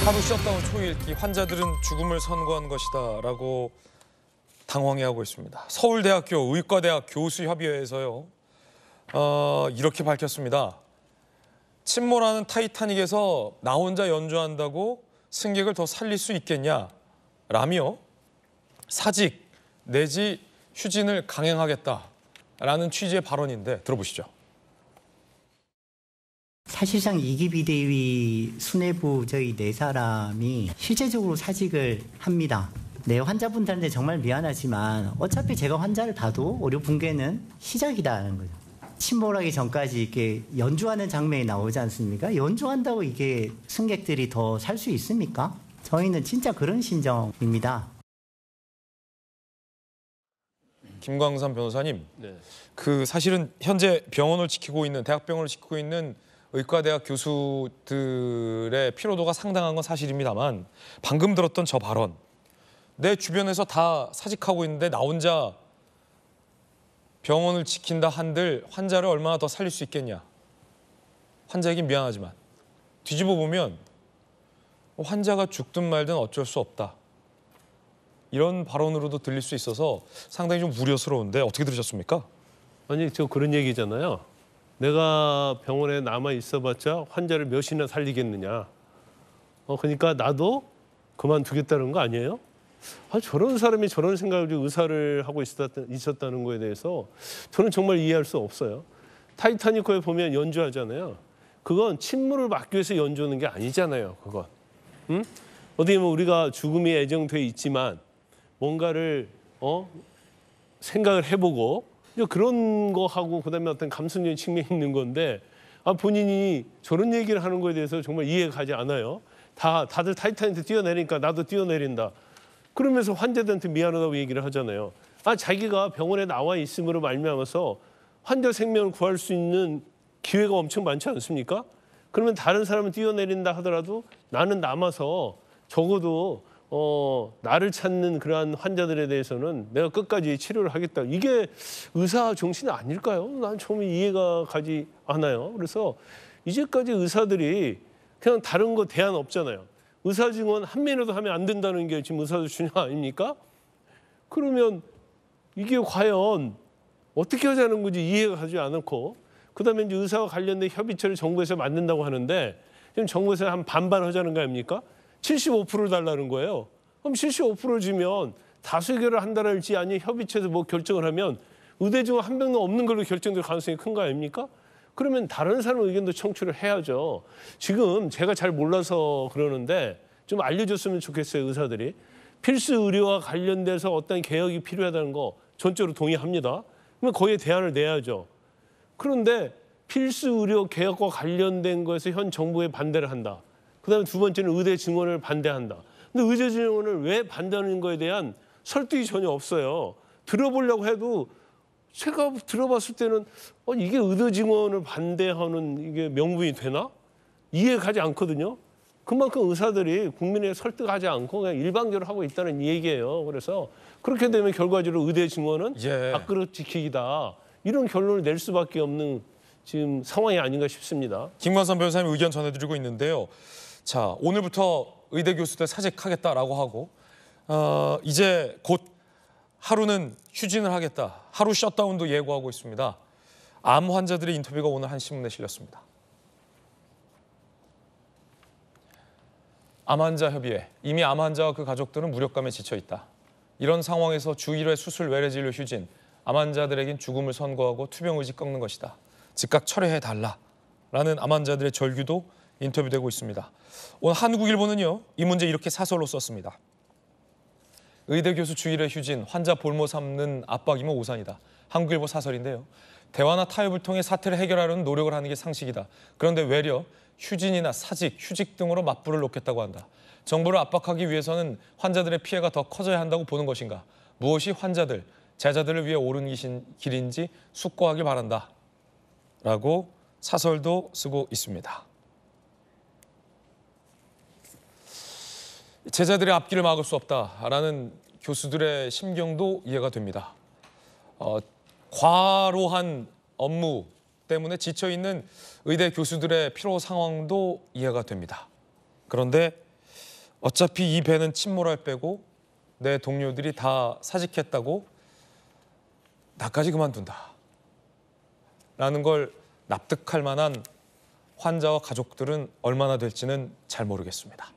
하루 셧다운 초일기 환자들은 죽음을 선고한 것이다라고 당황해하고 있습니다. 서울대학교 의과대학 교수협의회에서요. 이렇게 밝혔습니다. 침몰하는 타이타닉에서 나 혼자 연주한다고 승객을 더 살릴 수 있겠냐? 라며 사직 내지 휴진을 강행하겠다라는 취지의 발언인데 들어보시죠. 사실상 이기 비대위 수뇌부 저희 4사람이 실제적으로 사직을 합니다. 네, 환자분들한테 정말 미안하지만 어차피 제가 환자를 봐도 오류 붕괴는 시작이다는 거죠. 침몰하기 전까지 이렇게 연주하는 장면이 나오지 않습니까? 연주한다고 이게 승객들이 더 살 수 있습니까? 저희는 진짜 그런 심정입니다. 김광삼 변호사님, 그 사실은 현재 병원을 지키고 있는 대학병원을 지키고 있는 의과대학 교수들의 피로도가 상당한 건 사실입니다만 방금 들었던 저 발언, 내 주변에서 다 사직하고 있는데 나 혼자 병원을 지킨다 한들 환자를 얼마나 더 살릴 수 있겠냐. 환자에겐 미안하지만 뒤집어 보면 환자가 죽든 말든 어쩔 수 없다. 이런 발언으로도 들릴 수 있어서 상당히 좀 우려스러운데 어떻게 들으셨습니까? 아니 저 그런 얘기잖아요. 내가 병원에 남아 있어봤자 환자를 몇이나 살리겠느냐. 그러니까 나도 그만두겠다는 거 아니에요? 저런 사람이 저런 생각을 의사를 하고 있었다는 거에 대해서 저는 정말 이해할 수 없어요. 타이타닉호에 보면 연주하잖아요. 그건 침몰을 막기 위해서 연주하는 게 아니잖아요. 그건. 응? 어떻게 보면 우리가 죽음이 애정돼 있지만 뭔가를 생각을 해보고 그런 거 하고 그다음에 어떤 감성적인 측면이 있는 건데 본인이 저런 얘기를 하는 거에 대해서 정말 이해가 가지 않아요. 다들 타이타닉에서 뛰어내리니까 나도 뛰어내린다. 그러면서 환자들한테 미안하다고 얘기를 하잖아요. 자기가 병원에 나와 있음으로 말미암아서 환자 생명을 구할 수 있는 기회가 엄청 많지 않습니까? 그러면 다른 사람은 뛰어내린다 하더라도 나는 남아서 적어도 나를 찾는 그러한 환자들에 대해서는 내가 끝까지 치료를 하겠다. 이게 의사 정신이 아닐까요? 난 처음에 이해가 가지 않아요. 그래서 이제까지 의사들이 그냥 다른 거 대안 없잖아요. 의사 증언 한 면이라도 하면 안 된다는 게 지금 의사들 주장 아닙니까? 그러면 이게 과연 어떻게 하자는 건지 이해가 가지 않고 그다음에 이제 의사와 관련된 협의체를 정부에서 만든다고 하는데 지금 정부에서 한 반반 하자는 거 아닙니까? 75%를 달라는 거예요. 그럼 75%를 주면 다수결을 한다랄지 아니면 협의체에서 뭐 결정을 하면 의대 중 한 명도 없는 걸로 결정될 가능성이 큰 거 아닙니까? 그러면 다른 사람 의견도 청취를 해야죠. 지금 제가 잘 몰라서 그러는데 좀 알려줬으면 좋겠어요, 의사들이. 필수 의료와 관련돼서 어떤 개혁이 필요하다는 거 전적으로 동의합니다. 그러면 거기에 대안을 내야죠. 그런데 필수 의료 개혁과 관련된 거에서 현 정부에 반대를 한다. 그다음에 두 번째는 의대 증원을 반대한다. 근데 의대 증원을 왜 반대하는 거에 대한 설득이 전혀 없어요. 들어보려고 해도 제가 들어봤을 때는 이게 의대 증원을 반대하는 이게 명분이 되나? 이해가 가지 않거든요. 그만큼 의사들이 국민에 설득하지 않고 그냥 일방적으로 하고 있다는 얘기예요. 그래서 그렇게 되면 결과적으로 의대 증원은 밥그릇 지키기다. 이런 결론을 낼 수밖에 없는 지금 상황이 아닌가 싶습니다. 김광삼 변호사님 의견 전해드리고 있는데요. 자, 오늘부터 의대 교수들 사직하겠다라고 하고 이제 곧 하루는 휴진을 하겠다. 하루 셧다운도 예고하고 있습니다. 암 환자들의 인터뷰가 오늘 한 신문에 실렸습니다. 암 환자 협의회. 이미 암 환자와 그 가족들은 무력감에 지쳐 있다. 이런 상황에서 주 1회 수술 외래진료 휴진. 암 환자들에겐 죽음을 선고하고 투병 의지 꺾는 것이다. 즉각 철회해달라라는 암 환자들의 절규도 인터뷰되고 있습니다. 오늘 한국일보는요, 이 문제 이렇게 사설로 썼습니다. 의대 교수 주 1회 휴진, 환자 볼모 삼는 압박이면 오산이다. 한국일보 사설인데요. 대화나 타협을 통해 사태를 해결하려는 노력을 하는 게 상식이다. 그런데 외려 휴진이나 사직, 휴직 등으로 맞불을 놓겠다고 한다. 정부를 압박하기 위해서는 환자들의 피해가 더 커져야 한다고 보는 것인가. 무엇이 환자들, 제자들을 위해 옳은 길인지 숙고하길 바란다. 라고 사설도 쓰고 있습니다. 제자들의 앞길을 막을 수 없다라는 교수들의 심경도 이해가 됩니다. 과로한 업무 때문에 지쳐있는 의대 교수들의 피로 상황도 이해가 됩니다. 그런데 어차피 이 배는 침몰할 배고 내 동료들이 다 사직했다고 나까지 그만둔다. 라는 걸 납득할 만한 환자와 가족들은 얼마나 될지는 잘 모르겠습니다.